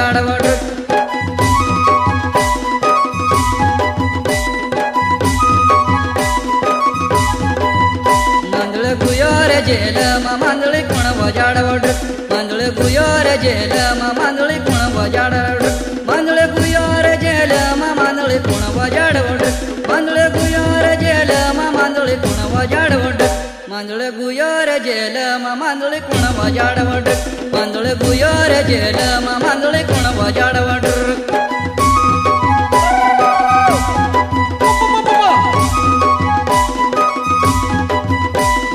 वजाडवड मांदळ गुयार jail मांदळी कोण वजाडवड मांदळ गुयार jail मांदळी कोण वजाडवड मांदळ गुयार jail मांदळी कोण वजाडवड मांदळ गुयार जेल मांदळी कोण वजाडवड मांदळ गुयार जेल मांदळी कोण वजाडवड मांदळ गुयार जेल मांदळी कोण वजाडवड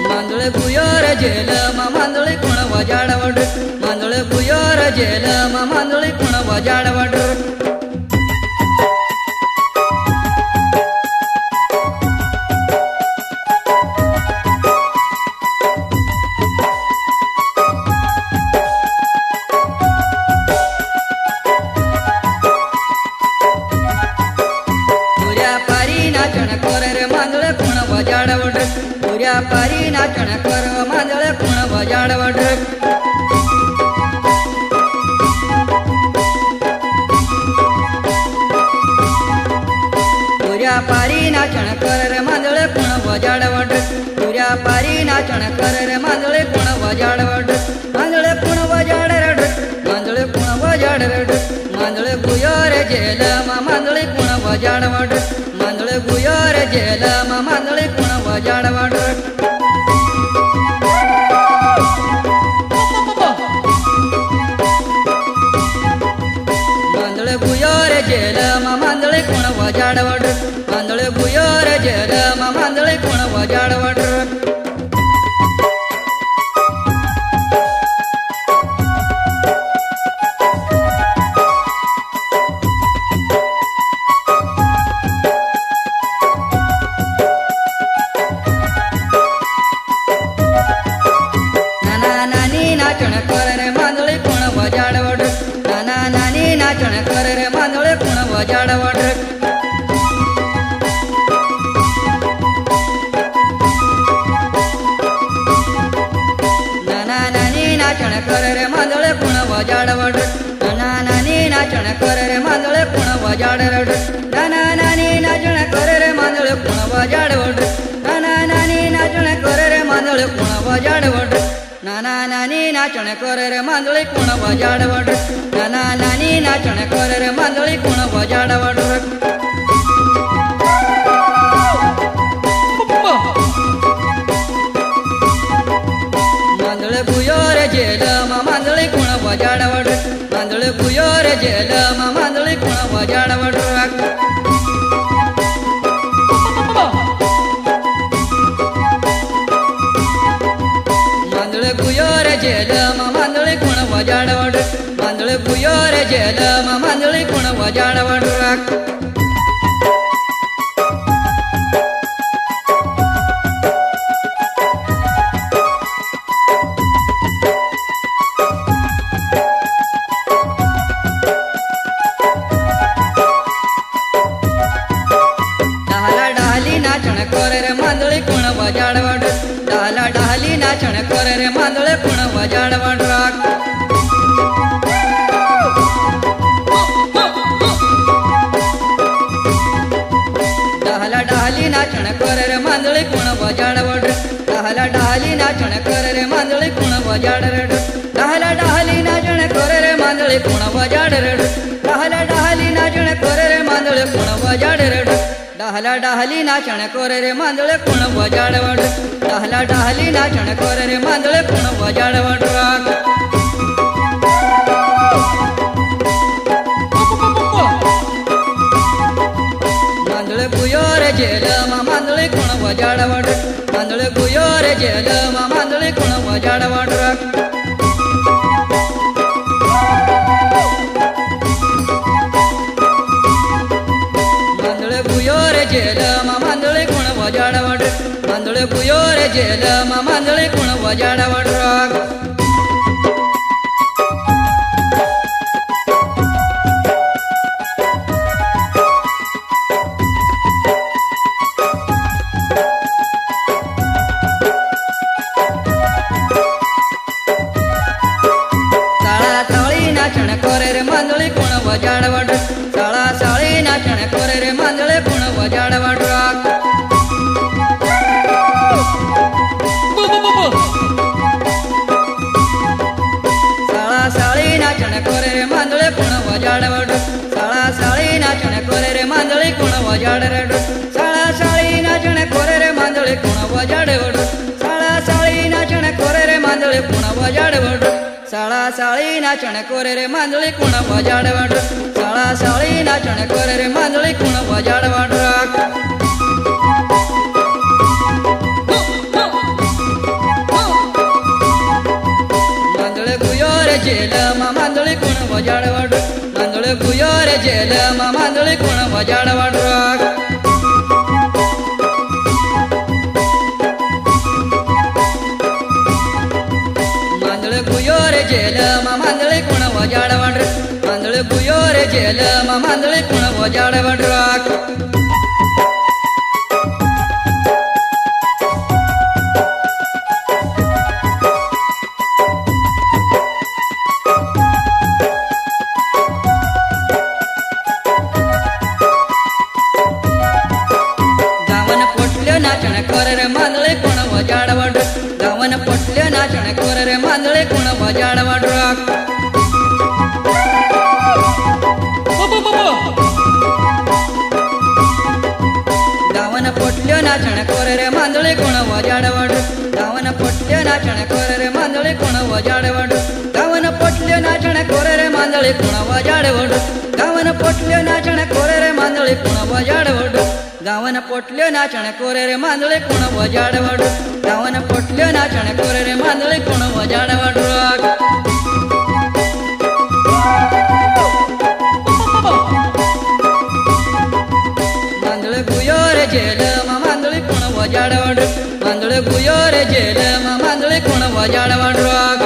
मांदळ गुयार जेल मांदळी कोण वजाडवड मांदळ गुयार जेल मांदळी कोण वजाडवड वजाडवड पुऱ्या पारी नाचण कर मांदळ कोण वजाडवड पुऱ्या पारी नाचण कर मांदळ कोण वजाडवड पुऱ्या पारी नाचण कर मांदळ कोण वजाडवड मांदळ कोण वजाडरड मांदळ कोण वजाडरड मांदळ गुयार जेल मांदळ कोण वजाडवड मांदळ गुयार जेल मांदळ कोण वजाडवड मांदळ गुयार जेल मांदळ कोण वजाडवड मांदळ गुयार जेल मांदळ कोण वजाडवड नाचण कर रे मांदळी कोण वजाडवड नाना नानी नाचण कर रे मांदळी कोण वजाडवड नाना नानी नाचण कर रे मांदळी कोण वजाडवड नाना नानी नाचण कर रे मांदळी कोण वजाडरड नाना नानी नाचण कर रे मांदळी कोण वजाडवड नाना नानी नाचण कर रे मांदळी कोण वजाडवड नाना नानी नाचण कर रे मांदळी कोण वजाडवड नाना नानी नाचण कर रे मांदळी कोण वजाडवड मांदळ गुयार जेल मांदळी कोण वजाडवड मांदळ गुयार जेल मांदळी कोण वजाडवड मांदळ गुयार जेल मांदळी कोण वजाडवड मांदळ गुयार जेल मांदळी कोण वजाडवड नाचण कर रे मांदळी कोण वजाडवड डाला डाली नाचण कर रे मांदळ कोण वजाडवड डाला डाली नाचण कर रे मांदळी कोण वजाडवड डाला डाली नाचण कर रे मांदळी कोण वजाडरड डाला डाली नाचण कर रे मांदळी कोण वजाडरड डाला डाली नाचण कर रे मांदळ कोण वजाडरड डाहला डाहली नाचण कर रे मांदळ कोण वजाडवड डाहला डाहली नाचण कर रे मांदळ कोण वजाडवड मांदळ गुयार जेल मांदळी कोण वजाडवड मांदळ गुयार जेल मांदळी कोण वजाडवड जेल मांदळी कोण वजाडवड मांदळ गुयार जेल मांदळी कोण वजाडवड ताळा ताळी नाचण कर रे मांदळी वजाड वाडराक साळा साळी नाचण कोरे रे मांदळे कोण वजाड वाडू साळा साळी नाचण कोरे रे मांदळे कोण वजाड रेडू साळा साळी नाचण कोरे रे मांदळे कोण वजाड वाडू साळा साळी नाचण कोरे रे मांदळे कोण वजाड वाडू साळा साळी नाचण कोरे रे मांदळे कोण वजाड वाडू साळा साळी नाचण कोरे रे मांदळे कोण वजाड वाडराक मांदळे गुयो रे जेल मांदळे कोण वजाड वाडू मांदळे गुयो रे जेल मांदळे कोण वजाड वाडराक मांदळे गुयो रे जेल मांदळे कोण वजाड वाड मांदळे गुयो रे जेल मांदळे कोण वजाड वाडराक गावन पोटल्यो नाचण कोरे रे मांदळे कोण वजाड वाड गावन पोटल्यो नाचण कोरे रे मांदळे कोण वजाड वाडराक गावन पोटल्यो नाचण कोरे रे मांदळे कोण वजाड वाडू गावन पोटल्यो नाचण कोरे रे मांदळे कोण वजाड वाडू गावन पोटल्यो नाचण कोरे रे मांदळे कोण वजाड वाडू गावन पोटल्यो नाचण कोरे रे मांदळे कोण वजाड वाडू गावन पोटल्यो नाचण कोरे रे मांदळे कोण वजाड वाडू गावन पोटल्यो नाचण कोरे रे मांदळे कोण वजाड वाडराक मांदळे गुयो रे जेल मांदळे कोण वजाड वाडू मांदळे गुयो रे जेल मांदळे कोण वजाड वाडराक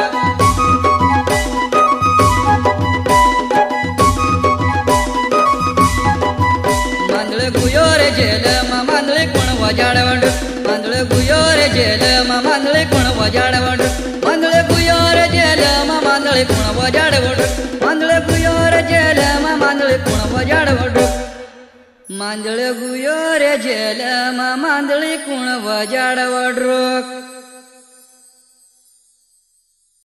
मांदळे गुयो रे जेल मांदळे कोण वजाड वाडू मांदळे गुयो रे जेल मांदळे कोण वजाड वाडू मांदळे गुयो रे जेल मांदळे कोण वजाड वाडू मांदळे गुयो रे जेल मांदळे कोण वजाड वाडू मांदळे गुयो रे जेल मांदळे कोण वजाड वाडराक